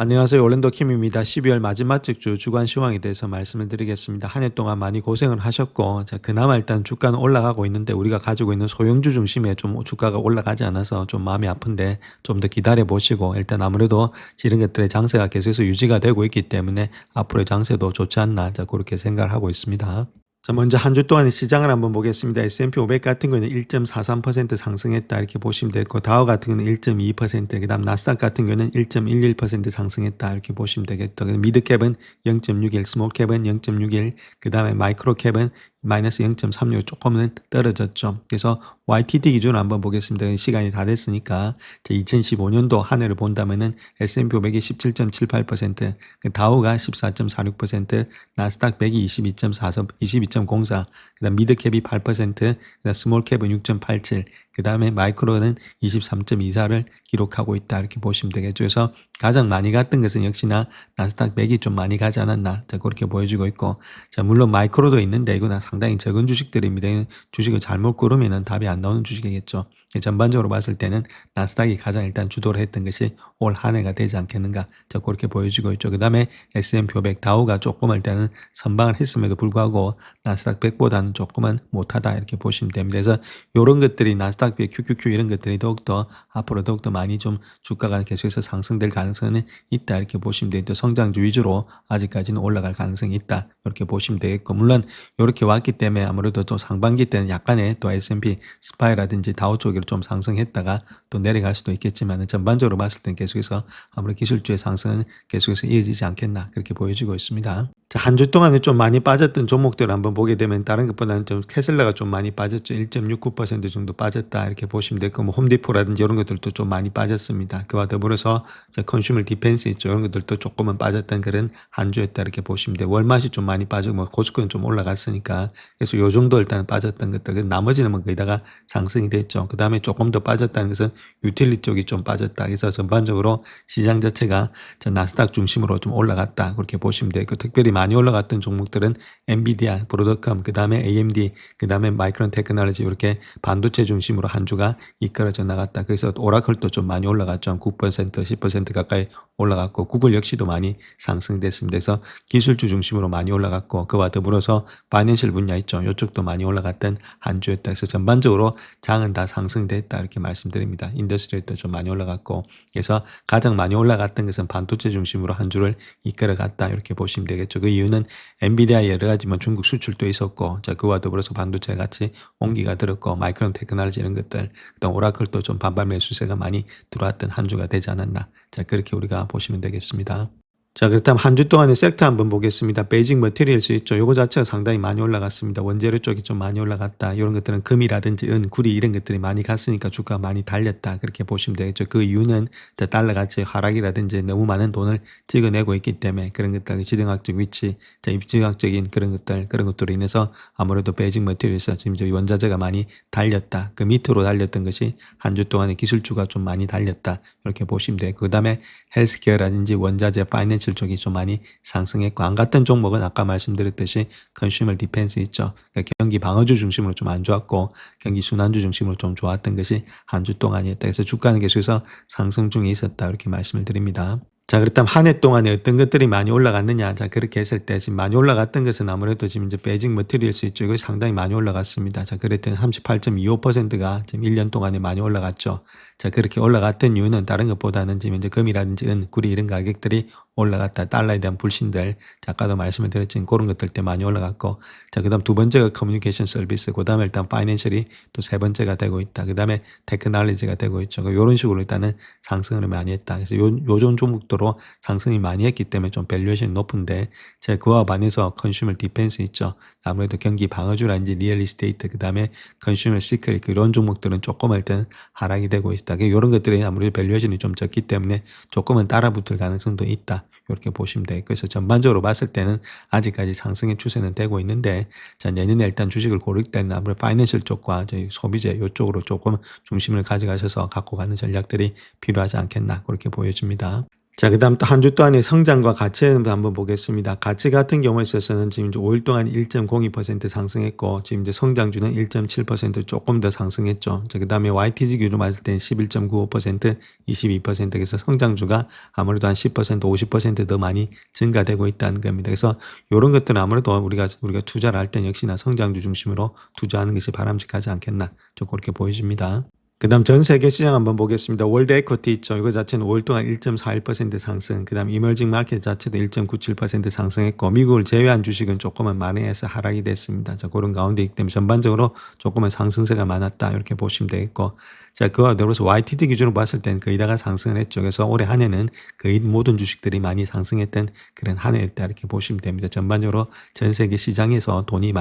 안녕하세요. 올랜도 킴입니다. 12월 마지막 주 주간 시황에 대해서 말씀을 드리겠습니다. 한 해 동안 많이 고생을 하셨고, 자, 그나마 일단 주가는 올라가고 있는데 우리가 가지고 있는 소형주 중심에 좀 주가가 올라가지 않아서 좀 마음이 아픈데 좀 더 기다려 보시고, 일단 아무래도 이런 것들의 장세가 계속해서 유지가 되고 있기 때문에 앞으로의 장세도 좋지 않나, 자, 그렇게 생각을 하고 있습니다. 자, 먼저 한 주 동안의 시장을 한번 보겠습니다. S&P 500 같은 경우는 1.43% 상승했다 이렇게 보시면 되고, 다우 같은 경우는 1.2%, 그다음 나스닥 같은 경우는 1.11% 상승했다 이렇게 보시면 되겠죠. 미드캡은 0.61, 스몰캡은 0.61, 그다음에 마이크로캡은 마이너스 0.36 조금은 떨어졌죠. 그래서 YTD 기준으로 한번 보겠습니다. 시간이 다 됐으니까 2015년도 한 해를 본다면은 S&P 500이 17.78%, 다우가 14.46%, 나스닥 100이 22.04, 그다음 미드캡이 8%, 그다음 스몰캡은 6.87, 그다음에 마이크로는 23.24를 기록하고 있다 이렇게 보시면 되겠죠. 그래서 가장 많이 갔던 것은 역시나 나스닥 100이 좀 많이 가지 않았나, 자, 그렇게 보여지고 있고, 자, 물론 마이크로도 있는데 이거는 상당히 적은 주식들입니다. 주식을 잘못 고르면은 답이 안 나오는 주식이겠죠. 전반적으로 봤을 때는 나스닥이 가장 일단 주도를 했던 것이 올 한 해가 되지 않겠는가, 자, 그렇게 보여지고 있죠. 그 다음에 S&P 500 다우가 조금 일단은 선방을 했음에도 불구하고 나스닥 100보다는 조금은 못하다 이렇게 보시면 됩니다. 그래서 이런 것들이 나스닥 100, QQQ 이런 것들이 더욱더 앞으로 더욱더 많이 좀 주가가 계속해서 상승될 가능성은 있다 이렇게 보시면 되죠. 성장주 위주로 아직까지는 올라갈 가능성이 있다 이렇게 보시면 되겠고, 물론 이렇게 왔기 때문에 아무래도 또 상반기 때는 약간의 또 S&P 스파이라든지 다우 쪽으로 좀 상승했다가 또 내려갈 수도 있겠지만, 전반적으로 봤을 때는 계속해서 아무래도 기술주의 상승은 계속해서 이어지지 않겠나 그렇게 보여지고 있습니다. 자, 한 주 동안에 좀 많이 빠졌던 종목들을 한번 보게 되면 다른 것보다는 좀 테슬라가 좀 많이 빠졌죠. 1.69% 정도 빠졌다 이렇게 보시면 되고, 뭐 홈디포라든지 이런 것들도 좀 많이 빠졌습니다. 그와 더불어서 컨슈머 디펜스 있죠. 이런 것들도 조금은 빠졌던 그런 한 주였다 이렇게 보시면 돼요. 월마시 좀 많이 빠지고, 뭐 코스코는 좀 올라갔으니까 그래서 요 정도 일단 빠졌던 것들, 나머지는 뭐 거의 다가 상승이 됐죠. 그 다음에 조금 더 빠졌다는 것은 유틸리 쪽이 좀 빠졌다. 그래서 전반적으로 시장 자체가 나스닥 중심으로 좀 올라갔다 그렇게 보시면 되고, 특별히 많이 올라갔던 종목들은 엔비디아, 브로드컴, 그 다음에 AMD, 그 다음에 마이크론 테크놀로지, 이렇게 반도체 중심으로 한 주가 이끌어져 나갔다. 그래서 오라클도 좀 많이 올라갔죠. 한 9%, 10% 가까이 올라갔고, 구글 역시도 많이 상승됐습니다. 그래서 기술주 중심으로 많이 올라갔고, 그와 더불어서 파이낸셜 분야 있죠. 이쪽도 많이 올라갔던 한 주였다. 그래서 전반적으로 장은 다 상승됐다 이렇게 말씀드립니다. 인더스트리도 좀 많이 올라갔고, 그래서 가장 많이 올라갔던 것은 반도체 중심으로 한 주를 이끌어갔다 이렇게 보시면 되겠죠. 그 이유는 엔비디아 여러 가지 뭐 중국 수출도 있었고, 자, 그와 더불어서 반도체 같이 온기가 들었고, 마이크론 테크놀로지 이런 것들, 그다음 오라클도 좀 반발 매수세가 많이 들어왔던 한 주가 되지 않았나, 자, 그렇게 우리가 보시면 되겠습니다. 자, 그렇다면 한 주 동안의 섹터 한번 보겠습니다. 베이징 머티리얼스 있죠. 요거 자체가 상당히 많이 올라갔습니다. 원재료 쪽이 좀 많이 올라갔다. 이런 것들은 금이라든지 은, 구리 이런 것들이 많이 갔으니까 주가가 많이 달렸다 그렇게 보시면 되겠죠. 그 이유는 달러 가치 하락이라든지 너무 많은 돈을 찍어내고 있기 때문에 그런 것들, 지정학적 위치, 입지학적인 그런 것들로 인해서 아무래도 베이징 머티리얼스 지금 원자재가 많이 달렸다. 그 밑으로 달렸던 것이 한 주 동안의 기술주가 좀 많이 달렸다 이렇게 보시면 되고, 그 다음에 헬스케어라든지 원자재, 파이낸셜 쪽이 좀 많이 상승했고, 안 갔던 종목은 아까 말씀드렸듯이 컨슈머 디펜스 있죠. 그러니까 경기 방어주 중심으로 좀 안 좋았고 경기 순환주 중심으로 좀 좋았던 것이 한 주 동안이었다. 그래서 주가는 계속해서 상승 중에 있었다 이렇게 말씀을 드립니다. 자, 그렇다면 한 해 동안에 어떤 것들이 많이 올라갔느냐. 자, 그렇게 했을 때 지금 많이 올라갔던 것은 아무래도 지금 이제 베이징 머티리얼스 있죠. 이거 상당히 많이 올라갔습니다. 자, 그랬더니 38.25%가 지금 1년 동안에 많이 올라갔죠. 자, 그렇게 올라갔던 이유는 다른 것보다는 지금 이제 금이라든지 은, 구리 이런 가격들이 올라갔다. 달러에 대한 불신들. 자, 아까도 말씀을 드렸지만 그런 것들 때 많이 올라갔고, 자, 그 다음 두 번째가 커뮤니케이션 서비스, 그 다음에 일단 파이낸셜이 또 세 번째가 되고 있다. 그 다음에 테크놀로지가 되고 있죠. 이런 식으로 일단은 상승을 많이 했다. 그래서 요전 종목도로 상승이 많이 했기 때문에 좀 밸류에이션이 높은데, 제가 그와 반해서 컨슈머 디펜스 있죠. 아무래도 경기 방어주라든지 리얼 이스테이트, 그 다음에 컨슈머 시크릿 이런 종목들은 조금 일단 하락이 되고 있다. 이런 것들이 아무래도 밸류에이션이 좀 적기 때문에 조금은 따라붙을 가능성도 있다. 이렇게 보시면 돼요. 그래서 전반적으로 봤을 때는 아직까지 상승의 추세는 되고 있는데, 자, 내년에 일단 주식을 고를 때는 아무래도 파이낸셜 쪽과 저희 소비재 이쪽으로 조금 중심을 가져가셔서 갖고 가는 전략들이 필요하지 않겠나 그렇게 보여집니다. 자, 그다음 또 한 주 동안의 성장과 가치는 한번 보겠습니다. 가치 같은 경우에 있어서는 지금 이제 5일 동안 1.02% 상승했고 지금 이제 성장주는 1.7% 조금 더 상승했죠. 자, 그다음에 YTD 기준으로 봤을 때는 11.95%, 22%에서 성장주가 아무래도 한 10%, 50%더 많이 증가되고 있다는 겁니다. 그래서 요런 것들은 아무래도 우리가 투자를 할 때는 역시나 성장주 중심으로 투자하는 것이 바람직하지 않겠나 좀 그렇게 보여집니다. 그다음 전 세계 시장 한번 보겠습니다. 월드 에쿼티 있죠. 이거 자체는 5일 동안 1.41% 상승. 그다음 이머징 마켓 자체도 1.97% 상승했고 미국을 제외한 주식은 조금은 만회해서 하락이 됐습니다. 자, 그런 가운데 있기 때문에 전반적으로 조금은 상승세가 많았다. 이렇게 보시면 되겠고. 자, 그와 더불어서 YTD 기준으로 봤을 때는 거의 다가 상승을 했죠. 그래서 올해 한 해는 거의 모든 주식들이 많이 상승했던 그런 한 해였다. 이렇게 보시면 됩니다. 전반적으로 전 세계 시장에서 돈이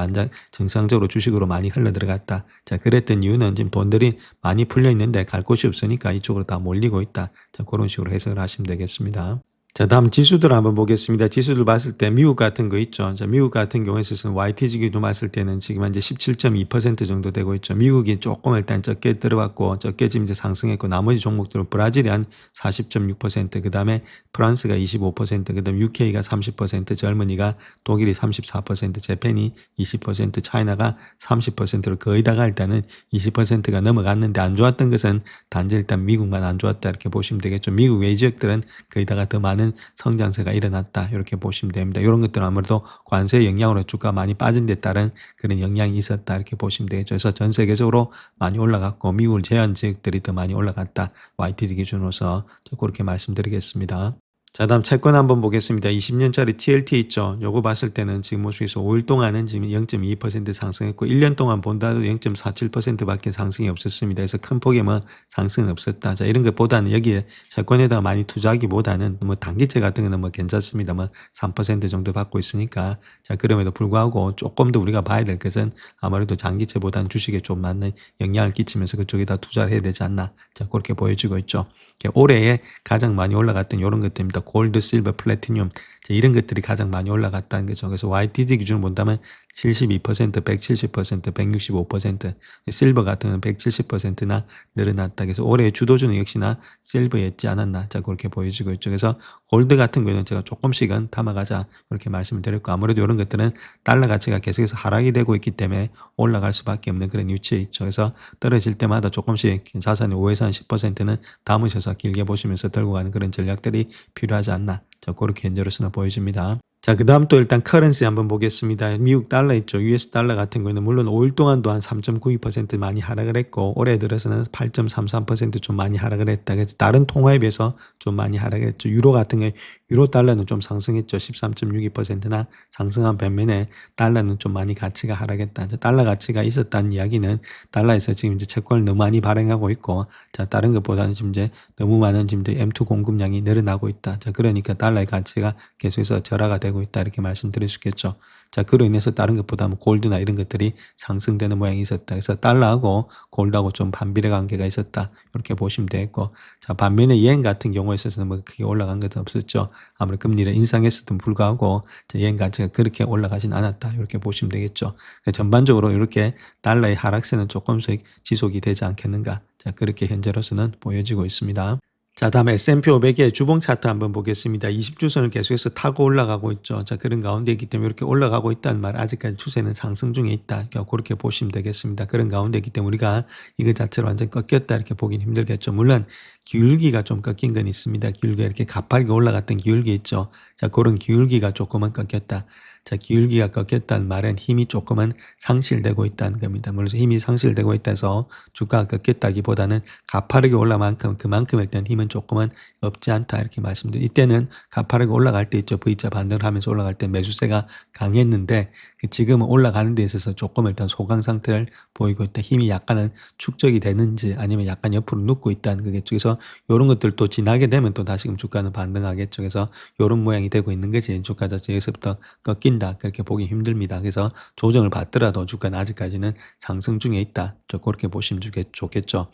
정상적으로 주식으로 많이 흘러 들어갔다. 자, 그랬던 이유는 지금 돈들이 많이 풀려 있는데 갈 곳이 없으니까 이쪽으로 다 몰리고 있다. 자, 그런 식으로 해석을 하시면 되겠습니다. 자, 다음 지수들 한번 보겠습니다. 지수들 봤을 때 미국 같은 거 있죠. 자, 미국 같은 경우에 있어서는 YTG 기준 봤을 때는 지금 현재 17.2% 정도 되고 있죠. 미국이 조금 일단 적게 들어왔고 적게 지금 이제 상승했고 나머지 종목들은 브라질이 한 40.6%, 그다음에 프랑스가 25%, 그다음에 UK가 30%, 젊은이가 독일이 34%, 재팬이 20%, 차이나가 30%로 거의 다가 일단은 20%가 넘어갔는데 안 좋았던 것은 단지 일단 미국만 안 좋았다 이렇게 보시면 되겠죠. 미국 외 지역들은 거의 다가 더 많은 성장세가 일어났다 이렇게 보시면 됩니다. 이런 것들은 아무래도 관세 영향으로 주가 많이 빠진 데 따른 그런 영향이 있었다 이렇게 보시면 되겠죠. 그래서 전 세계적으로 많이 올라갔고 미국을 제한 지역들이 더 많이 올라갔다. YTD 기준으로서 그렇게 말씀드리겠습니다. 자, 다음 채권 한번 보겠습니다. 20년짜리 TLT 있죠. 요거 봤을 때는 지금 모습에서 5일 동안은 지금 0.2% 상승했고 1년 동안 본다도 0.47%밖에 상승이 없었습니다. 그래서 큰 폭의 뭐 상승은 없었다. 자, 이런 것보다는 여기에 채권에다가 많이 투자하기보다는 뭐 단기채 같은 거는 뭐 괜찮습니다. 뭐 3% 정도 받고 있으니까. 자, 그럼에도 불구하고 조금 더 우리가 봐야 될 것은 아무래도 장기채보다는 주식에 좀 맞는 영향을 끼치면서 그쪽에다 투자를 해야 되지 않나. 자, 그렇게 보여지고 있죠. 올해에 가장 많이 올라갔던 이런 것들입니다. 골드, 실버, 플래티늄 이런 것들이 가장 많이 올라갔다는 거죠. 그래서 YTD 기준으로 본다면 72%, 170%, 165%, 실버 같은 경우는 170%나 늘어났다. 그래서 올해의 주도주는 역시나 실버였지 않았나. 자, 그렇게 보여지고 있죠. 그래서 골드 같은 경우는 제가 조금씩은 담아가자 이렇게 말씀을 드렸고 아무래도 이런 것들은 달러 가치가 계속해서 하락이 되고 있기 때문에 올라갈 수밖에 없는 그런 위치에 있죠. 그래서 떨어질 때마다 조금씩 자산의 5에서 한 10%는 담으셔서 길게 보시면서 들고 가는 그런 전략들이 필요하지 않나. 자, 그렇게 현재로서는 보여집니다. 자, 그다음 또 일단 커런시 한번 보겠습니다. 미국 달러 있죠. US 달러 같은 경우는 물론 5일 동안도 한 3.92% 많이 하락을 했고 올해 들어서는 8.33%좀 많이 하락을 했다. 그래서 다른 통화에 비해서 좀 많이 하락했죠. 유로 같은 경우 유로 달러는 좀 상승했죠. 13.62%나 상승한 반면에 달러는 좀 많이 가치가 하락했다. 달러 가치가 있었다는 이야기는 달러에서 지금 이제 채권을 너무 많이 발행하고 있고 자, 다른 것보다는 지금 이제 너무 많은 지금 M2 공급량이 늘어나고 있다. 자, 그러니까 달러의 가치가 계속해서 절하가 되고 있다. 이렇게 말씀드릴 수 있겠죠. 자, 그로 인해서 다른 것보다 뭐 골드나 이런 것들이 상승되는 모양이 있었다. 그래서 달러하고 골드하고 좀 반비례 관계가 있었다. 이렇게 보시면 되겠고. 자, 반면에 yen 같은 경우에 있어서는 뭐 크게 올라간 것은 없었죠. 아무래도 금리를 인상했어도 불구하고 yen 가치가 그렇게 올라가진 않았다. 이렇게 보시면 되겠죠. 전반적으로 이렇게 달러의 하락세는 조금씩 지속이 되지 않겠는가. 자, 그렇게 현재로서는 보여지고 있습니다. 자, 다음에 S&P 500의 주봉 차트 한번 보겠습니다. 20주선을 계속해서 타고 올라가고 있죠. 자, 그런 가운데 있기 때문에 이렇게 올라가고 있다는 말, 아직까지 추세는 상승 중에 있다. 그렇게 보시면 되겠습니다. 그런 가운데 있기 때문에 우리가 이거 자체로 완전 꺾였다 이렇게 보긴 힘들겠죠. 물론 기울기가 좀 꺾인 건 있습니다. 기울기가 이렇게 가파르게 올라갔던 기울기 있죠. 자, 그런 기울기가 조금은 꺾였다. 자, 기울기가 꺾였다는 말은 힘이 조금은 상실되고 있다는 겁니다. 물론 힘이 상실되고 있다 해서 주가가 꺾였다기보다는 가파르게 올라만큼 그만큼 일단 힘은 조금은 없지 않다 이렇게 말씀드려요. 이때는 가파르게 올라갈 때 있죠. V자 반등을 하면서 올라갈 때 매수세가 강했는데 지금은 올라가는 데 있어서 조금 일단 소강 상태를 보이고 있다. 힘이 약간은 축적이 되는지 아니면 약간 옆으로 눕고 있다는 거겠죠. 그래서 이런 것들도 지나게 되면 또 다시금 주가는 반등하겠죠. 그래서 이런 모양이 되고 있는 거지. 주가 자체에서부터 꺾인다. 그렇게 보기 힘듭니다. 그래서 조정을 받더라도 주가는 아직까지는 상승 중에 있다. 그렇게 보시면 좋겠죠.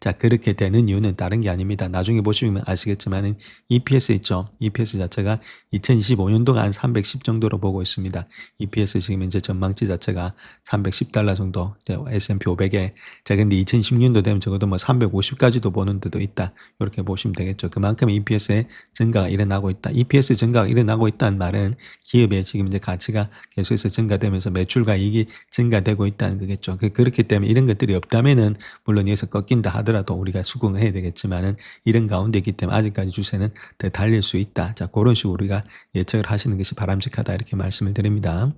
자, 그렇게 되는 이유는 다른 게 아닙니다. 나중에 보시면 아시겠지만은 EPS 있죠. EPS 자체가 2025년도가 한 310 정도로 보고 있습니다. EPS 지금 현재 전망치 자체가 $310 정도, S&P 500에. 자, 근데 2016년도 되면 적어도 뭐 350까지도 보는 데도 있다. 이렇게 보시면 되겠죠. 그만큼 EPS의 증가가 일어나고 있다. EPS 증가가 일어나고 있다는 말은 기업의 지금 이제 가치가 계속해서 증가되면서 매출과 이익이 증가되고 있다는 거겠죠. 그렇기 때문에 이런 것들이 없다면은 물론 여기서 꺾인다 하더라도 우리가 수긍을 해야 되겠지만은 이런 가운데 있기 때문에 아직까지 주세는 더 달릴 수 있다. 자, 그런 식으로 우리가 예측을 하시는 것이 바람직하다 이렇게 말씀을 드립니다.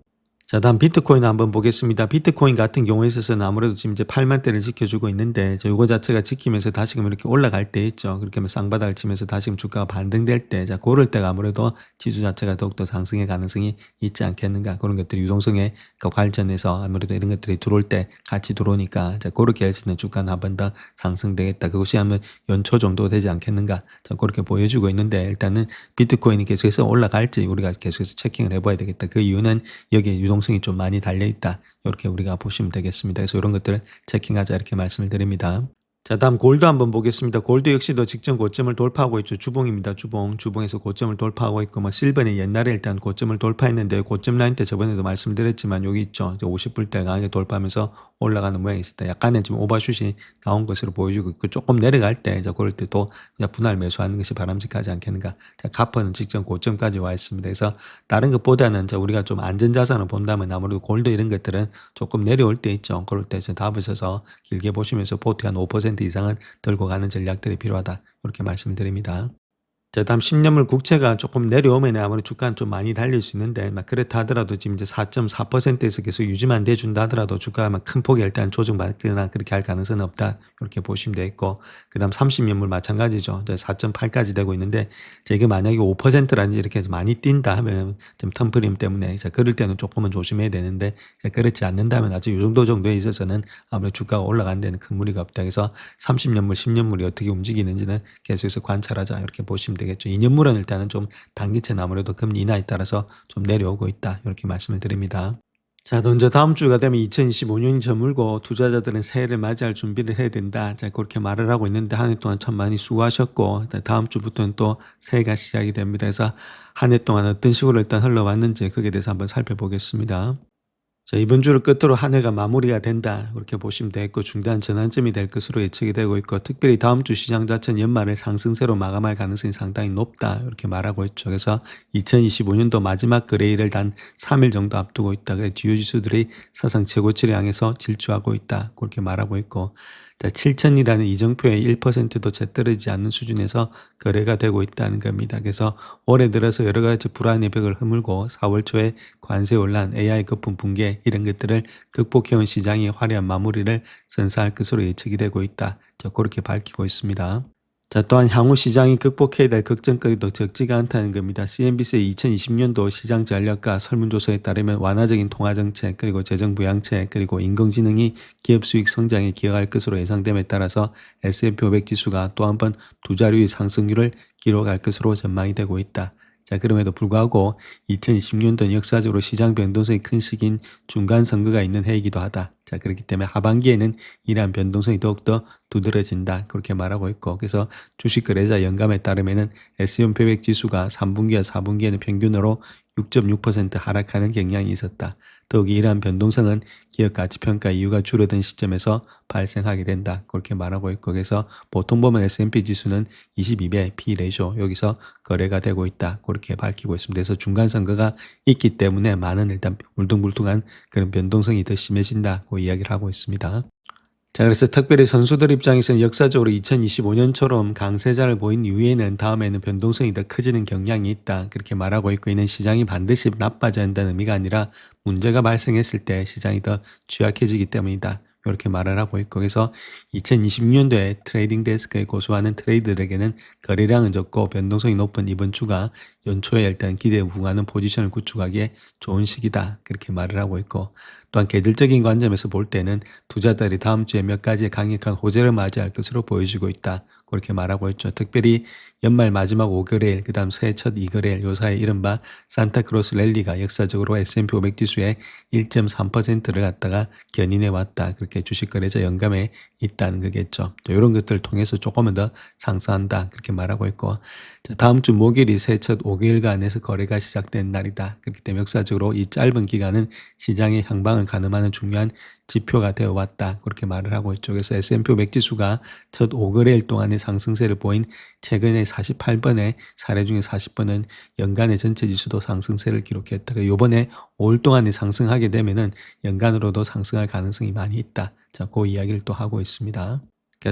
자, 다음 비트코인 한번 보겠습니다. 비트코인 같은 경우에 있어서는 아무래도 지금 이제 8만대를 지켜주고 있는데, 요거 자체가 지키면서 다시금 이렇게 올라갈 때 있죠. 그렇게 하면 쌍바닥을 치면서 다시금 주가가 반등될 때, 자, 그럴 때가 아무래도 지수 자체가 더욱더 상승의 가능성이 있지 않겠는가. 그런 것들이 유동성에 관련해서 아무래도 이런 것들이 들어올 때 같이 들어오니까, 자, 그렇게 할 수 있는 주가는 한 번 더 상승되겠다. 그것이 한번 연초 정도 되지 않겠는가. 자, 그렇게 보여주고 있는데, 일단은 비트코인이 계속해서 올라갈지 우리가 계속해서 체킹을 해봐야 되겠다. 그 이유는 여기에 유동성이 좀 많이 달려있다. 이렇게 우리가 보시면 되겠습니다. 그래서 이런 것들을 체킹하자 이렇게 말씀을 드립니다. 자, 다음 골드 한번 보겠습니다. 골드 역시도 직전 고점을 돌파하고 있죠. 주봉입니다. 주봉에서 고점을 돌파하고 있고, 뭐 실버는 옛날에 일단 고점을 돌파했는데, 고점 라인 때 저번에도 말씀드렸지만 여기 있죠. 50불대 강하게 돌파하면서 올라가는 모양이 있었다. 약간의 지금 오버슛이 나온 것으로 보여주고 있고, 조금 내려갈 때, 자, 그럴 때 또 분할 매수하는 것이 바람직하지 않겠는가. 자, 카퍼는 직전 고점까지 와 있습니다. 그래서 다른 것보다는 우리가 좀 안전자산을 본다면 아무래도 골드 이런 것들은 조금 내려올 때 있죠. 그럴 때 답을 써서 길게 보시면서 포트 한 5% 이상은 들고 가는 전략들이 필요하다. 이렇게 말씀을 드립니다. 자, 다음 10년물 국채가 조금 내려오면 아무래도 주가는 좀 많이 달릴 수 있는데, 막 그렇다 하더라도 지금 이제 4.4%에서 계속 유지만 돼준다 하더라도 주가가 막 큰 폭이 일단 조정받거나 그렇게 할 가능성은 없다. 이렇게 보시면 되겠고, 그 다음 30년물 마찬가지죠. 4.8까지 되고 있는데, 이게 만약에 5%라든지 이렇게 많이 뛴다 하면 좀 텀프림 때문에, 그럴 때는 조금은 조심해야 되는데, 그렇지 않는다면 아직 이 정도에 있어서는 아무래도 주가가 올라가는 데는 큰 무리가 없다. 그래서 30년물, 10년물이 어떻게 움직이는지는 계속해서 관찰하자. 이렇게 보시면 되겠습니다. 2년물은 일단은 좀 단기채는 아무래도 금리 인하에 따라서 좀 내려오고 있다. 이렇게 말씀을 드립니다. 자, 먼저 다음 주가 되면 2025년이 저물고 투자자들은 새해를 맞이할 준비를 해야 된다. 자, 그렇게 말을 하고 있는데 한 해 동안 참 많이 수고하셨고, 다음 주부터는 또 새해가 시작이 됩니다. 그래서 한 해 동안 어떤 식으로 일단 흘러왔는지 거기에 대해서 한번 살펴보겠습니다. 자, 이번 주를 끝으로 한 해가 마무리가 된다. 그렇게 보시면 되겠고, 중대한 전환점이 될 것으로 예측이 되고 있고, 특별히 다음 주 시장 자체는 연말을 상승세로 마감할 가능성이 상당히 높다. 이렇게 말하고 있죠. 그래서 2025년도 마지막 거래일을 단 3일 정도 앞두고 있다. 그래서 주요 지수들이 사상 최고치를 향해서 질주하고 있다. 그렇게 말하고 있고, 자, 7천이라는 이정표의 1%도 채떨어지지 않는 수준에서 거래가 되고 있다는 겁니다. 그래서 올해 들어서 여러 가지 불안의 벽을 허물고 4월 초에 관세 논란, AI 거품 붕괴 이런 것들을 극복해온 시장이 화려한 마무리를 선사할 것으로 예측이 되고 있다. 그렇게 밝히고 있습니다. 자, 또한 향후 시장이 극복해야 될 걱정거리도 적지가 않다는 겁니다. CNBC의 2020년도 시장 전략과 설문조사에 따르면 완화적인 통화정책, 그리고 재정부양책, 그리고 인공지능이 기업 수익 성장에 기여할 것으로 예상됨에 따라서 S&P 500 지수가 또 한 번 두 자리의 상승률을 기록할 것으로 전망이 되고 있다. 자, 그럼에도 불구하고 2020년도는 역사적으로 시장 변동성이 큰 시기인 중간 선거가 있는 해이기도 하다. 자, 그렇기 때문에 하반기에는 이러한 변동성이 더욱더 두드러진다. 그렇게 말하고 있고, 그래서 주식거래자 영감에 따르면은 S&P 500 지수가 3분기와 4분기에는 평균으로 6.6% 하락하는 경향이 있었다. 더욱이 이러한 변동성은 기업 가치평가 이유가 줄어든 시점에서 발생하게 된다. 그렇게 말하고 있고, 그래서 보통 보면 S&P 지수는 22배 P 레이쇼 여기서 거래가 되고 있다. 그렇게 밝히고 있습니다. 그래서 중간 선거가 있기 때문에 많은 일단 울퉁불퉁한 그런 변동성이 더 심해진다고 이야기를 하고 있습니다. 자, 그래서 특별히 선수들 입장에서는 역사적으로 2025년처럼 강세장을 보인 이후에는 다음에는 변동성이 더 커지는 경향이 있다. 그렇게 말하고 있고, 이는 시장이 반드시 나빠져야 한다는 의미가 아니라 문제가 발생했을 때 시장이 더 취약해지기 때문이다. 이렇게 말을 하고 있고, 그래서 2026년도에 트레이딩 데스크에 고수하는 트레이더들에게는 거래량은 적고 변동성이 높은 이번 주가 연초에 일단 기대에 부응하는 포지션을 구축하기에 좋은 시기다. 그렇게 말을 하고 있고, 또한 계절적인 관점에서 볼 때는 투자자들이 다음 주에 몇 가지의 강력한 호재를 맞이할 것으로 보여지고 있다. 그렇게 말하고 있죠. 특별히 연말 마지막 5거래일, 그다음 새해 첫 2거래일 요 사이 이른바 산타크로스 랠리가 역사적으로 S&P 500 지수의 1.3%를 갖다가 견인해 왔다. 그렇게 주식 거래자 영감에 있다는 거겠죠. 이런 것들을 통해서 조금은 더 상승한다. 그렇게 말하고 있고, 자, 다음 주 목요일이 새해 첫 5개월간에서 거래가 시작된 날이다. 그렇기 때문에 역사적으로 이 짧은 기간은 시장의 향방을 가늠하는 중요한 지표가 되어 왔다. 그렇게 말을 하고 있죠. 그래서 S&P 500 지수가 첫 5거래일 동안의 상승세를 보인 최근의 48번의 사례 중에 40번은 연간의 전체 지수도 상승세를 기록했다. 요번에 5월 동안에 상승하게 되면은 연간으로도 상승할 가능성이 많이 있다. 자, 그 이야기를 또 하고 있습니다.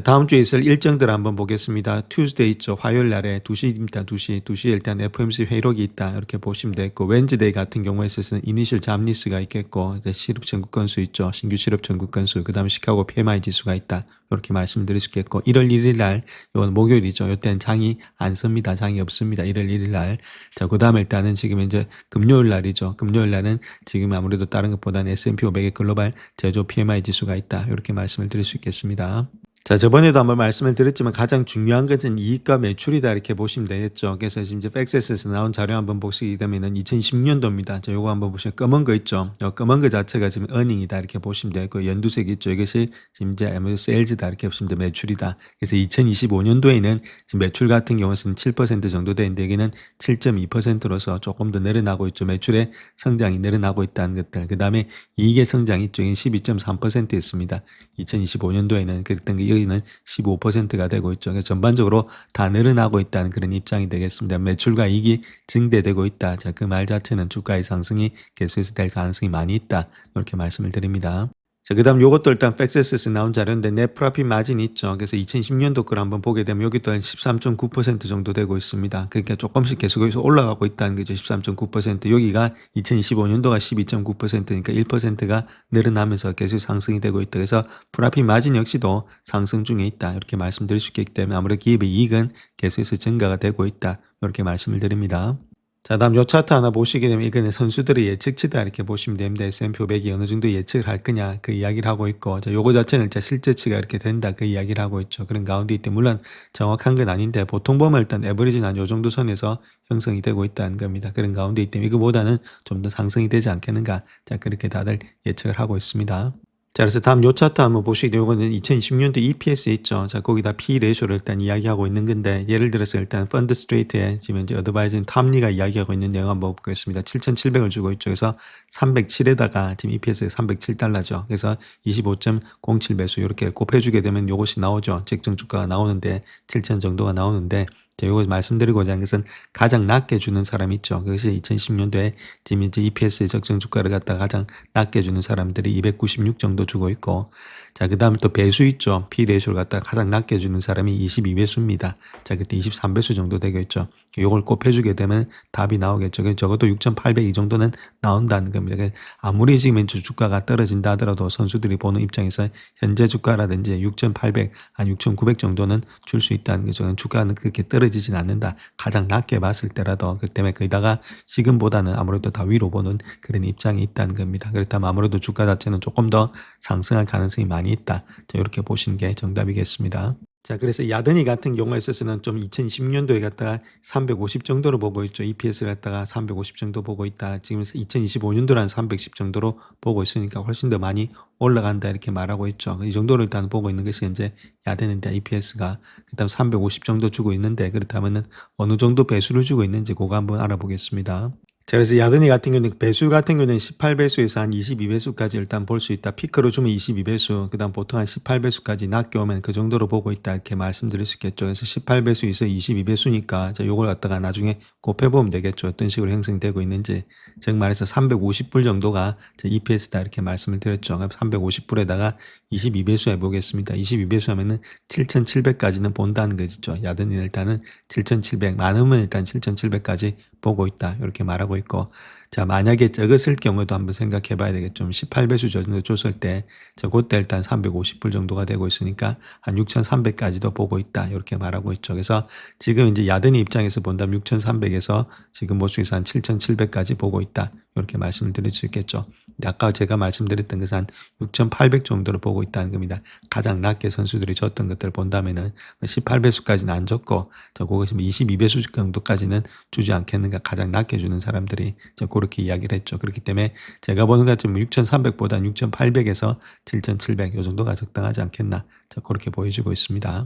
다음 주에 있을 일정들 한번 보겠습니다. Tuesday 있죠. 화요일 날에 2시입니다. 2시에 일단 FOMC 회의록이 있다. 이렇게 보시면 되고, 웬즈데이 같은 경우에 있어서는 이니셜 잡리스가 있겠고, 이제 실업 전국 건수 있죠. 신규 실업 전국 건수, 그다음에 시카고 PMI 지수가 있다. 이렇게 말씀드릴 수 있겠고, 1월 1일 날, 이건 목요일이죠. 이때는 장이 안 섭니다. 장이 없습니다. 1월 1일 날. 자, 그다음에 일단은 지금 이제 금요일 날이죠. 금요일 날은 지금 아무래도 다른 것보다는 S&P 500의 글로벌 제조 PMI 지수가 있다. 이렇게 말씀을 드릴 수 있겠습니다. 자, 저번에도 한번 말씀을 드렸지만 가장 중요한 것은 이익과 매출이다 이렇게 보시면 되겠죠. 그래서 지금 이제 팩세스에서 나온 자료 한번 보시게 되면은 2010년도입니다. 자, 요거 한번 보시면 검은 거 있죠. 요 검은 거 자체가 지금 earning이다 이렇게 보시면 되고, 연두색 있죠. 이것이 지금 이제 세일즈다 이렇게 보시면 돼. 매출이다. 그래서 2025년도에는 지금 매출 같은 경우는 7% 정도 되는데 여기는 7.2%로서 조금 더 늘어나고 있죠. 매출의 성장이 늘어나고 있다는 것들. 그다음에 이익의 성장이 있죠. 12.3%였습니다. 2025년도에는 그랬던 게 여기는 15%가 되고 있죠. 그래서 전반적으로 다 늘어나고 있다는 그런 입장이 되겠습니다. 매출과 이익이 증대되고 있다. 자, 그 말 자체는 주가의 상승이 계속해서 될 가능성이 많이 있다. 이렇게 말씀을 드립니다. 자, 그다음 요것도 일단 팩세스에서 나온 자료인데 넷 프로핏 마진이 있죠. 그래서 2010년도 걸 한번 보게 되면 여기도 한 13.9% 정도 되고 있습니다. 그러니까 조금씩 계속해서 올라가고 있다는 거죠. 13.9%. 여기가 2025년도가 12.9%니까 1%가 늘어나면서 계속 상승이 되고 있다. 그래서 프로핏 마진 역시도 상승 중에 있다. 이렇게 말씀드릴 수 있기 때문에 아무래도 기업의 이익은 계속해서 증가가 되고 있다. 이렇게 말씀을 드립니다. 자, 다음 요 차트 하나 보시게 되면 이거는 선수들의 예측치다 이렇게 보시면 됩니다. S&P 500이 어느 정도 예측을 할 거냐 그 이야기를 하고 있고, 자, 요거 자체는 진짜 실제치가 이렇게 된다 그 이야기를 하고 있죠. 그런 가운데 있대 물론 정확한 건 아닌데 보통 보면 일단 에버리지는 한 요 정도 선에서 형성이 되고 있다는 겁니다. 그런 가운데 있대 이거보다는 좀 더 상승이 되지 않겠는가. 자, 그렇게 다들 예측을 하고 있습니다. 자, 그래서 다음 요 차트 한번 보시게 되면 이거는 2010년도 EPS 있죠. 자, 거기다 P 레이쇼를 일단 이야기하고 있는 건데, 예를 들어서 일단 펀드 스트레이트에 지금 이제 어드바이징 탐리가 이야기하고 있는 내용 한번 보겠습니다. 7,700을 주고 있죠. 그래서 307에다가 지금 EPS가 307달러죠. 그래서 25.07 배수 이렇게 곱해주게 되면 요것이 나오죠. 적정 주가가 나오는데 7,000 정도가 나오는데, 자, 요거 말씀드리고자 하는 것은 가장 낮게 주는 사람이 있죠. 그것이 2010년도에 지금 이제 EPS의 적정 주가를 갖다가 가장 낮게 주는 사람들이 296 정도 주고 있고, 자, 그 다음에 또 배수 있죠. P 레이쇼를 갖다가 가장 낮게 주는 사람이 22배수입니다. 자, 그때 23배수 정도 되고 있죠. 요걸 곱해주게 되면 답이 나오겠죠. 적어도 6,800 이 정도는 나온다는 겁니다. 아무리 지금 주가가 떨어진다 하더라도 선수들이 보는 입장에서 현재 주가라든지 6,800, 한 6,900 정도는 줄 수 있다는 거죠. 주가는 그렇게 떨어지진 않는다. 가장 낮게 봤을 때라도. 그 때문에 거기다가 지금보다는 아무래도 다 위로 보는 그런 입장이 있다는 겁니다. 그렇다면 아무래도 주가 자체는 조금 더 상승할 가능성이 많이 있다. 자, 이렇게 보시는 게 정답이겠습니다. 자, 그래서 야드니 같은 경우에 있어서는 좀 2010년도에 갖다가 350 정도로 보고 있죠. EPS를 갖다가 350 정도 보고 있다. 지금 2025년도는 310 정도로 보고 있으니까 훨씬 더 많이 올라간다 이렇게 말하고 있죠. 이 정도를 일단 보고 있는 것이 이제 야드니인데 EPS가 그다음 350 정도 주고 있는데, 그렇다면은 어느 정도 배수를 주고 있는지 그거 한번 알아보겠습니다. 자, 그래서 야드니 같은 경우는 배수 같은 경우는 18배수에서 한 22배수까지 일단 볼 수 있다. 피크로 주면 22배수, 그 다음 보통 한 18배수까지 낮게 오면 그 정도로 보고 있다 이렇게 말씀드릴 수 있겠죠. 그래서 18배수에서 22배수니까 자, 요걸 갖다가 나중에 곱해보면 되겠죠. 어떤 식으로 형성되고 있는지. 즉 말해서 350불 정도가 EPS다 이렇게 말씀을 드렸죠. 350불에다가 22배수 해보겠습니다. 22배수 하면은 7,700까지는 본다는 거죠. 야드니는 일단은 7,700, 많으면 일단 7,700까지 보고 있다 이렇게 말하고 있고, 자, 만약에 적었을 경우도 한번 생각해 봐야 되겠죠. 18배수 정도 줬을 때, 자, 그때 일단 350불 정도가 되고 있으니까 한 6,300까지도 보고 있다 이렇게 말하고 있죠. 그래서 지금 이제 야드니 입장에서 본다면 6,300에서 지금 모수에서 한 7,700까지 보고 있다 이렇게 말씀을 드릴 수 있겠죠. 근데 아까 제가 말씀드렸던 것은 한 6,800 정도를 보고 있다는 겁니다. 가장 낮게 선수들이 줬던 것들을 본다면은 18배수까지는 안 줬고 그것이 22배수 정도까지는 주지 않겠는가, 가장 낮게 주는 사람들이 그렇게 이야기를 했죠. 그렇기 때문에 제가 보는 것 같으면 6,300보다 6,800에서 7,700 요 정도가 적당하지 않겠나, 그렇게 보여지고 있습니다.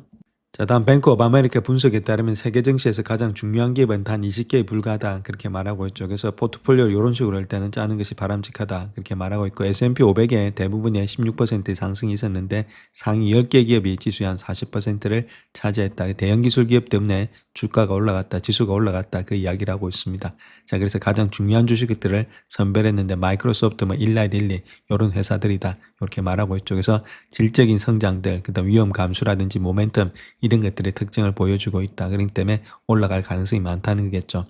자, 다음 뱅크 오브 아메리카 분석에 따르면 세계 증시에서 가장 중요한 기업은 단 20개에 불과하다, 그렇게 말하고 있죠. 그래서 포트폴리오를 이런 식으로 일단은 짜는 것이 바람직하다, 그렇게 말하고 있고, S&P 500의 대부분의 16%의 상승이 있었는데 상위 10개 기업이 지수의 한 40%를 차지했다. 대형 기술 기업 때문에 주가가 올라갔다, 지수가 올라갔다, 그 이야기를 하고 있습니다. 자, 그래서 가장 중요한 주식들을 선별했는데 마이크로소프트, 일라이 릴리 이런 회사들이다, 이렇게 말하고 있죠. 그래서 질적인 성장들, 그다음 위험 감수라든지 모멘텀 이런 것들의 특징을 보여주고 있다. 그렇기 때문에 올라갈 가능성이 많다는 거겠죠.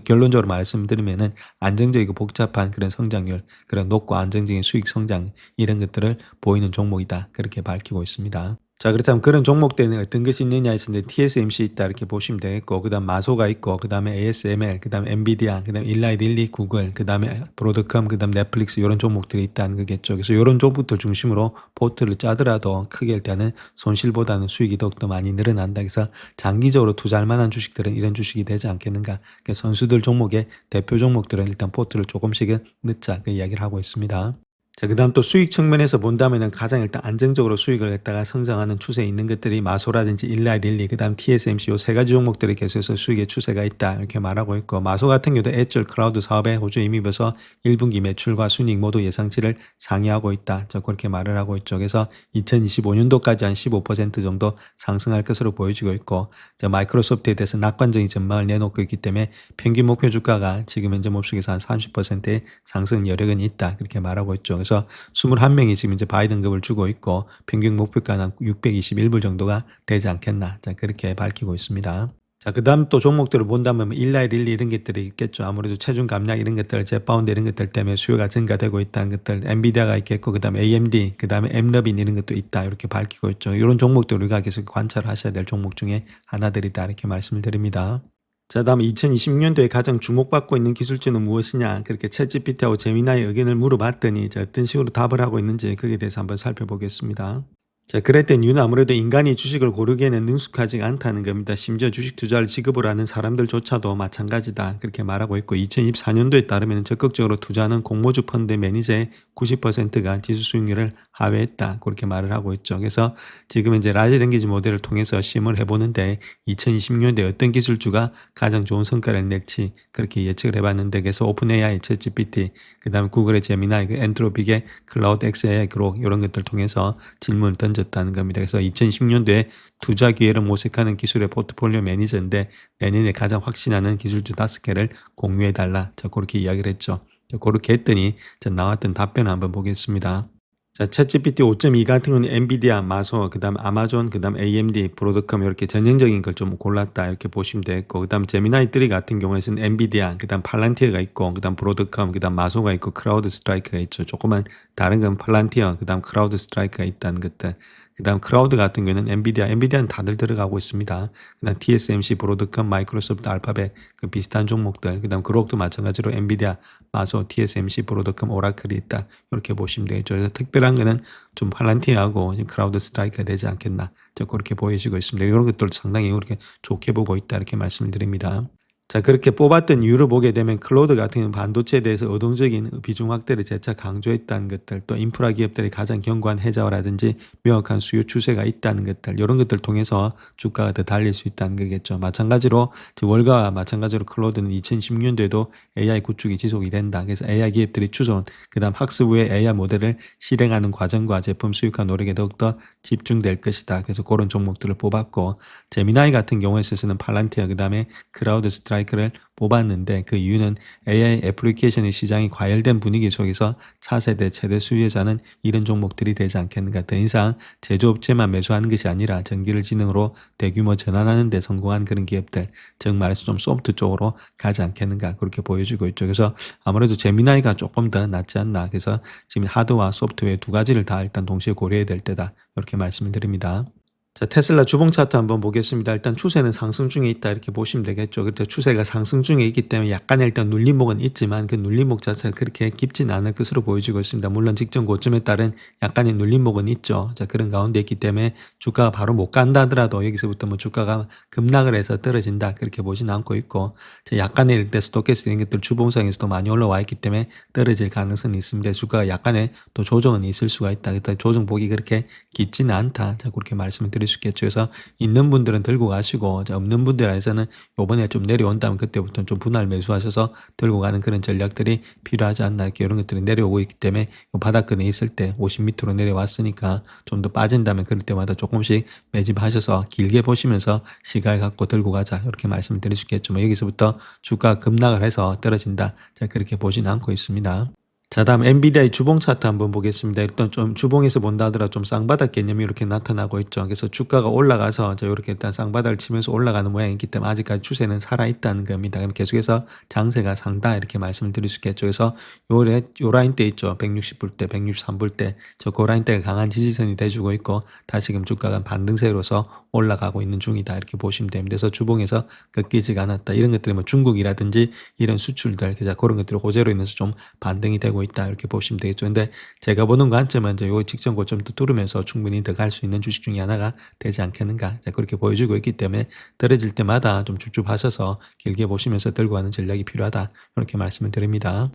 결론적으로 말씀드리면은 안정적이고 복잡한 그런 성장률, 그런 높고 안정적인 수익 성장 이런 것들을 보이는 종목이다, 그렇게 밝히고 있습니다. 자, 그렇다면 그런 종목들은 어떤 것이 있느냐 했는데 TSMC 있다, 이렇게 보시면 되겠고, 그 다음 마소가 있고, 그 다음에 ASML, 그 다음에 엔비디아, 그 다음에 일라이 릴리, 구글, 그 다음에 브로드컴, 그 다음 넷플릭스 이런 종목들이 있다는 거겠죠. 그래서 이런 종목들 중심으로 포트를 짜더라도 크게 일단은 손실보다는 수익이 더욱더 많이 늘어난다. 그래서 장기적으로 투자할 만한 주식들은 이런 주식이 되지 않겠는가. 그래서 선수들 종목의 대표 종목들은 일단 포트를 조금씩은 넣자, 그 이야기를 하고 있습니다. 자, 그다음 또 수익 측면에서 본다면은 가장 일단 안정적으로 수익을 냈다가 성장하는 추세에 있는 것들이 마소라든지 일라이 릴리, 그다음 TSMC 요 세 가지 종목들이 계속해서 수익의 추세가 있다, 이렇게 말하고 있고, 마소 같은 경우도 애절 클라우드 사업에 호주 임입해서 1분기 매출과 순이익 모두 예상치를 상회하고 있다, 그렇게 말을 하고 있죠. 그래서 2025년도까지 한 15% 정도 상승할 것으로 보여지고 있고, 마이크로소프트에 대해서 낙관적인 전망을 내놓고 있기 때문에 평균 목표 주가가 지금 현재 목표에서 한 30%의 상승 여력은 있다, 그렇게 말하고 있죠. 그래서 21명이 지금 이제 바이든급을 주고 있고 평균 목표가는 한 621불 정도가 되지 않겠나, 그렇게 밝히고 있습니다. 자, 그다음 또 종목들을 본다면 일라이 릴리 이런 것들이 있겠죠. 아무래도 체중 감량 이런 것들, 제파운드 이런 것들 때문에 수요가 증가되고 있다는 것들, 엔비디아가 있겠고, 그다음에 AMD, 그다음에 엠러빈 이런 것도 있다, 이렇게 밝히고 있죠. 이런 종목들 우리가 계속 관찰하셔야 될 종목 중에 하나들이다, 이렇게 말씀을 드립니다. 자, 다음 2026년도에 가장 주목받고 있는 기술주는 무엇이냐, 그렇게 챗GPT하고 제미나의 의견을 물어봤더니 어떤 식으로 답을 하고 있는지 거기에 대해서 한번 살펴보겠습니다. 자, 그랬던 이유는 아무래도 인간이 주식을 고르기에는 능숙하지 않다는 겁니다. 심지어 주식 투자를 지급을 하는 사람들조차도 마찬가지다, 그렇게 말하고 있고, 2024년도에 따르면 적극적으로 투자하는 공모주 펀드 매니저의 90%가 지수 수익률을 하회했다, 그렇게 말을 하고 있죠. 그래서 지금 이제 라지 랭귀지 모델을 통해서 시험을 해보는데 2026년도에 어떤 기술주가 가장 좋은 성과를 낼지 그렇게 예측을 해봤는데, 그래서 오픈 AI, 챗GPT, 그 다음에 구글의 제미나이, 엔트로픽의 클라우드 X AI 그록 이런 것들 통해서 질문을 던졌다는 겁니다. 그래서 2010년도에 투자 기회를 모색하는 기술의 포트폴리오 매니저인데 내년에 가장 확신하는 기술주 5개를 공유해달라, 그렇게 이야기를 했죠. 그렇게 했더니 나왔던 답변을 한번 보겠습니다. 자, 챗GPT 5.2 같은 경우는 엔비디아, 마소, 그다음 아마존, 그다음 AMD, 브로드컴 이렇게 전형적인 걸 좀 골랐다, 이렇게 보시면 되겠고, 그다음 제미나이 3 같은 경우에는 엔비디아, 그다음 팔란티어가 있고, 그다음 브로드컴, 그다음 마소가 있고, 크라우드 스트라이크가 있죠. 조그만 다른 건 팔란티어, 그다음 크라우드 스트라이크가 있다는 것들. 그다음 크라우드 같은 경우는 엔비디아는 다들 들어가고 있습니다. 그다음 TSMC, 브로드컴, 마이크로소프트, 알파벳 그 비슷한 종목들. 그다음 그록도 마찬가지로 엔비디아, 마소, TSMC, 브로드컴, 오라클이 있다, 이렇게 보시면 되겠죠. 그래서 특별한 거는 좀 팔란티어하고 크라우드 스트라이크가 되지 않겠나, 그렇게 보여지고 있습니다. 이런 것들도 상당히 그렇게 좋게 보고 있다, 이렇게 말씀을 드립니다. 자, 그렇게 뽑았던 이유를 보게 되면 클로드 같은 경우는 반도체에 대해서 의동적인 비중 확대를 재차 강조했다는 것들, 또 인프라 기업들이 가장 견고한 해자화라든지 명확한 수요 추세가 있다는 것들, 이런 것들을 통해서 주가가 더 달릴 수 있다는 거겠죠. 마찬가지로 월가와 마찬가지로 클로드는 2016년도에도 AI 구축이 지속이 된다. 그래서 AI 기업들이 추존, 그다음 학습 후에 AI 모델을 실행하는 과정과 제품 수익화 노력에 더욱더 집중될 것이다. 그래서 그런 종목들을 뽑았고, 제미나이 같은 경우에 있어서는 팔란티아, 그다음에 크라우드 스트라이크를 뽑았는데 그 이유는 AI 애플리케이션의 시장이 과열된 분위기 속에서 차세대 최대 수혜자는 이런 종목들이 되지 않겠는가. 더 이상 제조업체만 매수하는 것이 아니라 전기를 지능으로 대규모 전환하는 데 성공한 그런 기업들, 즉 말해서 좀 소프트 쪽으로 가지 않겠는가, 그렇게 보여지고 있죠. 그래서 아무래도 제미나이가 조금 더 낫지 않나. 그래서 지금 하드와 소프트웨어 두 가지를 다 일단 동시에 고려해야 될 때다, 이렇게 말씀을 드립니다. 자, 테슬라 주봉 차트 한번 보겠습니다. 일단 추세는 상승 중에 있다 이렇게 보시면 되겠죠. 그렇죠. 추세가 상승 중에 있기 때문에 약간의 일단 눌림목은 있지만 그 눌림목 자체가 그렇게 깊지는 않을 것으로 보여지고 있습니다. 물론 직전 고점에 따른 약간의 눌림목은 있죠. 자, 그런 가운데 있기 때문에 주가가 바로 못 간다 하더라도 여기서부터 뭐 주가가 급락을 해서 떨어진다 그렇게 보지는 않고 있고, 자, 약간의 일대 스토캐스틱 이런 것들 주봉상에서도 많이 올라와 있기 때문에 떨어질 가능성이 있습니다. 주가가 약간의 또 조정은 있을 수가 있다. 그래서 조정폭이 그렇게 깊지는 않다. 자, 그렇게 말씀을 드릴 수 있겠죠. 그래서 있는 분들은 들고 가시고, 자, 없는 분들에서는 요번에 좀 내려온다면 그때부터는 좀 분할 매수하셔서 들고 가는 그런 전략들이 필요하지 않나. 이렇게 이런 것들이 내려오고 있기 때문에 요 바닥권에 있을 때 50m로 내려왔으니까 좀 더 빠진다면 그럴 때마다 조금씩 매집하셔서 길게 보시면서 시간을 갖고 들고 가자. 이렇게 말씀을 드릴 수 있겠죠. 뭐 여기서부터 주가 급락을 해서 떨어진다. 자, 그렇게 보지는 않고 있습니다. 자, 다음 엔비디아의 주봉 차트 한번 보겠습니다. 일단 좀 주봉에서 본다 하더라도 좀 쌍바닥 개념이 이렇게 나타나고 있죠. 그래서 주가가 올라가서 이렇게 일단 쌍바닥을 치면서 올라가는 모양이기 때문에 아직까지 추세는 살아있다는 겁니다. 그럼 계속해서 장세가 상다 이렇게 말씀을 드릴 수 있겠죠. 그래서 요 라인대 있죠. 160불대, 163불대. 그 라인대가 강한 지지선이 돼주고 있고 다시금 주가가 반등세로서 올라가고 있는 중이다 이렇게 보시면 됩니다. 그래서 주봉에서 꺾이지가 않았다. 이런 것들이 뭐 중국이라든지 이런 수출들 그런 것들이 호재로 인해서 좀 반등이 되고 있다 이렇게 보시면 되겠죠. 근데 제가 보는 관점은 요 직전 고점도 뚫으면서 충분히 더 갈 수 있는 주식 중에 하나가 되지 않겠는가. 자, 그렇게 보여주고 있기 때문에 떨어질 때마다 좀 줍줍하셔서 길게 보시면서 들고 가는 전략이 필요하다 이렇게 말씀을 드립니다.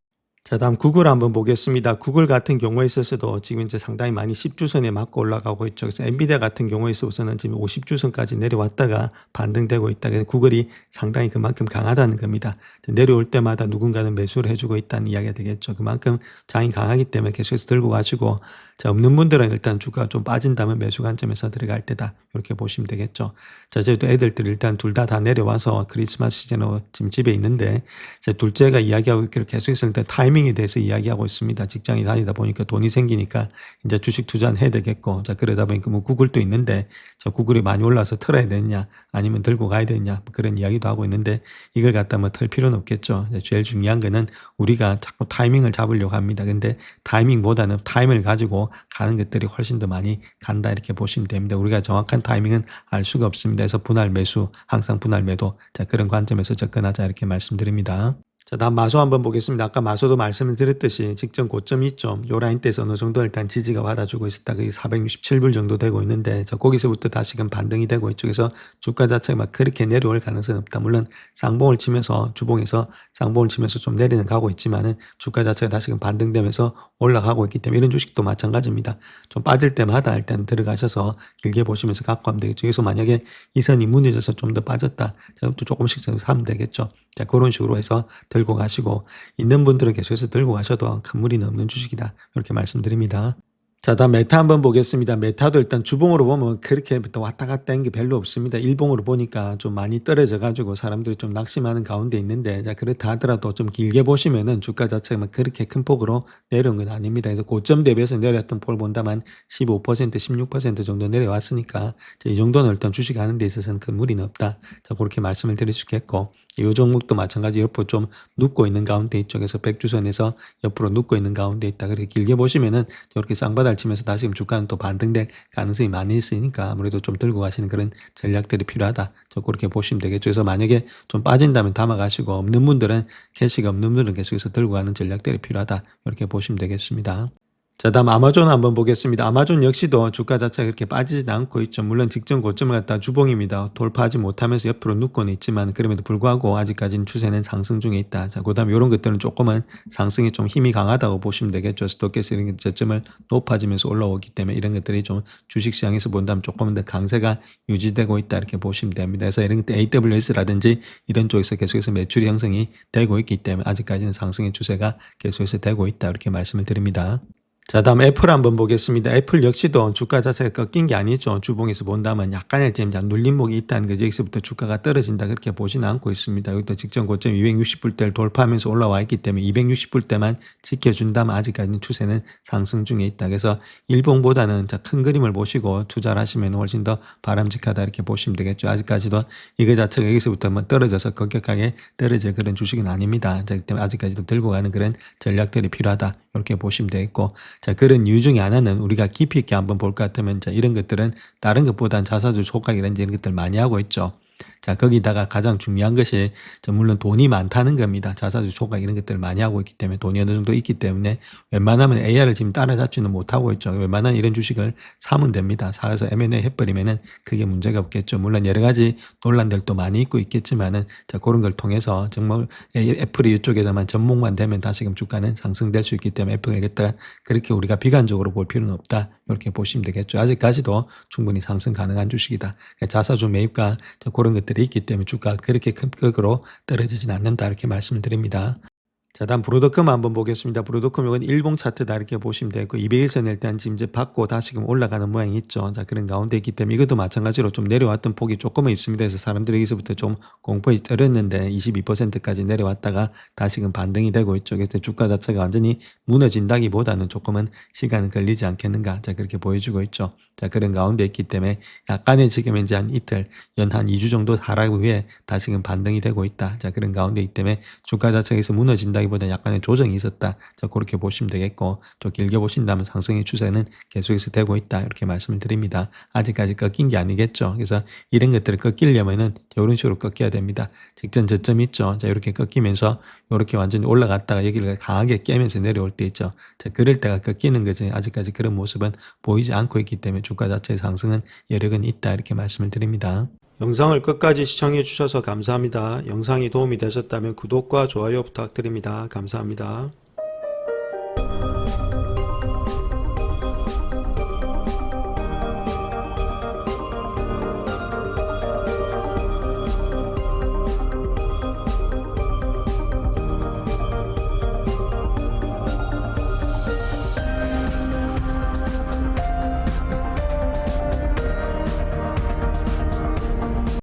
자, 다음 구글 한번 보겠습니다. 구글 같은 경우에 있어서도 지금 이제 상당히 많이 10주선에 맞고 올라가고 있죠. 그래서 엔비디아 같은 경우에 있어서는 지금 50주선까지 내려왔다가 반등되고 있다. 그래서 구글이 상당히 그만큼 강하다는 겁니다. 내려올 때마다 누군가는 매수를 해주고 있다는 이야기가 되겠죠. 그만큼 장이 강하기 때문에 계속해서 들고 가시고, 자, 없는 분들은 일단 주가가 좀 빠진다면 매수 관점에서 들어갈 때다. 이렇게 보시면 되겠죠. 자, 저희도 애들들 일단 둘 다 내려와서 크리스마스 시즌으로 지금 집에 있는데, 자, 둘째가 이야기하고 있기를 계속해서 일단 타이밍에 대해서 이야기하고 있습니다. 직장에 다니다 보니까 돈이 생기니까 이제 주식 투자는 해야 되겠고, 자, 그러다 보니까 뭐 구글도 있는데, 자, 구글이 많이 올라서 털어야 되느냐, 아니면 들고 가야 되느냐, 뭐 그런 이야기도 하고 있는데, 이걸 갖다 뭐 털 필요는 없겠죠. 제일 중요한 거는 우리가 자꾸 타이밍을 잡으려고 합니다. 근데 타이밍보다는 타임을 가지고 가는 것들이 훨씬 더 많이 간다 이렇게 보시면 됩니다. 우리가 정확한 타이밍은 알 수가 없습니다. 그래서 분할 매수, 항상 분할 매도, 자, 그런 관점에서 접근하자 이렇게 말씀드립니다. 자, 다음 마소 한번 보겠습니다. 아까 마소도 말씀을 드렸듯이 직전 고점이 있죠. 요 라인대에서 어느 정도 일단 지지가 받아주고 있었다. 그게 467불 정도 되고 있는데, 자, 거기서부터 다시금 반등이 되고 있죠. 그래서 주가 자체가 막 그렇게 내려올 가능성은 없다. 물론 쌍봉을 치면서 주봉에서 쌍봉을 치면서 좀 내리는 가고 있지만은 주가 자체가 다시금 반등되면서 올라가고 있기 때문에 이런 주식도 마찬가지입니다. 좀 빠질 때마다 일단 들어가셔서 길게 보시면서 갖고 하면 되겠죠. 그래서 만약에 이 선이 무너져서 좀 더 빠졌다. 자, 또 조금씩 사면 되겠죠. 자, 그런 식으로 해서 들고 가시고, 있는 분들은 계속해서 들고 가셔도 큰 무리는 없는 주식이다 이렇게 말씀드립니다. 자, 다음 메타 한번 보겠습니다. 메타도 일단 주봉으로 보면 그렇게 또 왔다 갔다 한 게 별로 없습니다. 일봉으로 보니까 좀 많이 떨어져 가지고 사람들이 좀 낙심하는 가운데 있는데, 자, 그렇다 하더라도 좀 길게 보시면은 주가 자체가 막 그렇게 큰 폭으로 내려온 건 아닙니다. 그래서 고점 대비해서 내려왔던 폭을 본다만 15%, 16% 정도 내려왔으니까, 자, 이 정도는 일단 주식 하는 데 있어서는 큰 무리는 없다. 자, 그렇게 말씀을 드릴 수 있겠고, 이 종목도 마찬가지 옆으로 좀 눕고 있는 가운데 이쪽에서 100주선에서 옆으로 눕고 있는 가운데 있다. 그렇게 길게 보시면은 이렇게 쌍바닥 치면서 다시금 주가는 또 반등될 가능성이 많이 있으니까 아무래도 좀 들고 가시는 그런 전략들이 필요하다. 그렇게 보시면 되겠죠. 그래서 만약에 좀 빠진다면 담아가시고, 없는 분들은 캐시가 없는 분들은 계속해서 들고 가는 전략들이 필요하다. 이렇게 보시면 되겠습니다. 자, 다음 아마존 한번 보겠습니다. 아마존 역시도 주가 자체가 그렇게 빠지지 않고 있죠. 물론 직전 고점을 갖다 주봉입니다. 돌파하지 못하면서 옆으로 눕고는 있지만 그럼에도 불구하고 아직까지는 추세는 상승 중에 있다. 자, 그 다음에 이런 것들은 조금은 상승에 좀 힘이 강하다고 보시면 되겠죠. 스토캐스 이런 저점을 높아지면서 올라오기 때문에 이런 것들이 좀 주식시장에서 본다면 조금은 더 강세가 유지되고 있다 이렇게 보시면 됩니다. 그래서 이런 것들 AWS라든지 이런 쪽에서 계속해서 매출이 형성이 되고 있기 때문에 아직까지는 상승의 추세가 계속해서 되고 있다 이렇게 말씀을 드립니다. 자, 다음 애플 한번 보겠습니다. 애플 역시도 주가 자체가 꺾인 게 아니죠. 주봉에서 본다면 약간의 지금 눌림목이 있다는 거죠. 여기서부터 주가가 떨어진다 그렇게 보지는 않고 있습니다. 여기도 직전 고점 260불대를 돌파하면서 올라와 있기 때문에 260불대만 지켜준다면 아직까지는 추세는 상승 중에 있다. 그래서 일봉보다는 큰 그림을 보시고 투자를 하시면 훨씬 더 바람직하다 이렇게 보시면 되겠죠. 아직까지도 이거 자체가 여기서부터 떨어져서 급격하게 떨어질 그런 주식은 아닙니다. 자, 그 때문에 아직까지도 들고 가는 그런 전략들이 필요하다 이렇게 보시면 되겠고, 자, 그런 이유 중에 하나는 우리가 깊이 있게 한번 볼 것 같으면, 자, 이런 것들은 다른 것보단 자사주 소각이라든지 이런 것들 많이 하고 있죠. 자, 거기다가 가장 중요한 것이, 자, 물론 돈이 많다는 겁니다. 자사주 소각 이런 것들을 많이 하고 있기 때문에, 돈이 어느 정도 있기 때문에 웬만하면 AR을 지금 따라잡지는 못하고 있죠. 웬만한 이런 주식을 사면 됩니다. 사서 M&A 해버리면은 크게 문제가 없겠죠. 물론 여러 가지 논란들도 많이 있고 있겠지만은, 자, 그런 걸 통해서 정말 애플이 이쪽에다만 접목만 되면 다시금 주가는 상승될 수 있기 때문에 애플을 갖다가 그렇게 우리가 비관적으로 볼 필요는 없다. 이렇게 보시면 되겠죠. 아직까지도 충분히 상승 가능한 주식이다. 자사주 매입과 그런 것들이 있기 때문에 주가가 그렇게 큰 폭으로 떨어지진 않는다. 이렇게 말씀을 드립니다. 자, 다음 브로드컴 한번 보겠습니다. 브로드컴 이건 일봉 차트다 이렇게 보시면 되고, 200일선 일단 지금 이제 받고 다시금 올라가는 모양이 있죠. 자, 그런 가운데 있기 때문에 이것도 마찬가지로 좀 내려왔던 폭이 조금은 있습니다. 그래서 사람들이 여기서부터 좀 공포에 떨었는데 22%까지 내려왔다가 다시금 반등이 되고 있죠. 그래서 주가 자체가 완전히 무너진다기보다는 조금은 시간은 걸리지 않겠는가. 자, 그렇게 보여주고 있죠. 자, 그런 가운데 있기 때문에 약간의 지금 이제 한 이틀, 연 한 2주 정도 하락 후에 다시금 반등이 되고 있다. 자, 그런 가운데 있기 때문에 주가 자체에서 무너진다기보다 약간의 조정이 있었다. 자, 그렇게 보시면 되겠고, 좀 길게 보신다면 상승의 추세는 계속해서 되고 있다. 이렇게 말씀을 드립니다. 아직까지 꺾인 게 아니겠죠. 그래서 이런 것들을 꺾이려면은 이런 식으로 꺾여야 됩니다. 직전 저점 있죠. 자, 이렇게 꺾이면서 이렇게 완전히 올라갔다가 여기를 강하게 깨면서 내려올 때 있죠. 자, 그럴 때가 꺾이는 거지. 아직까지 그런 모습은 보이지 않고 있기 때문에 주가 자체의 상승은 여력은 있다. 이렇게 말씀을 드립니다. 영상을 끝까지 시청해 주셔서 감사합니다. 영상이 도움이 되셨다면 구독과 좋아요 부탁드립니다. 감사합니다.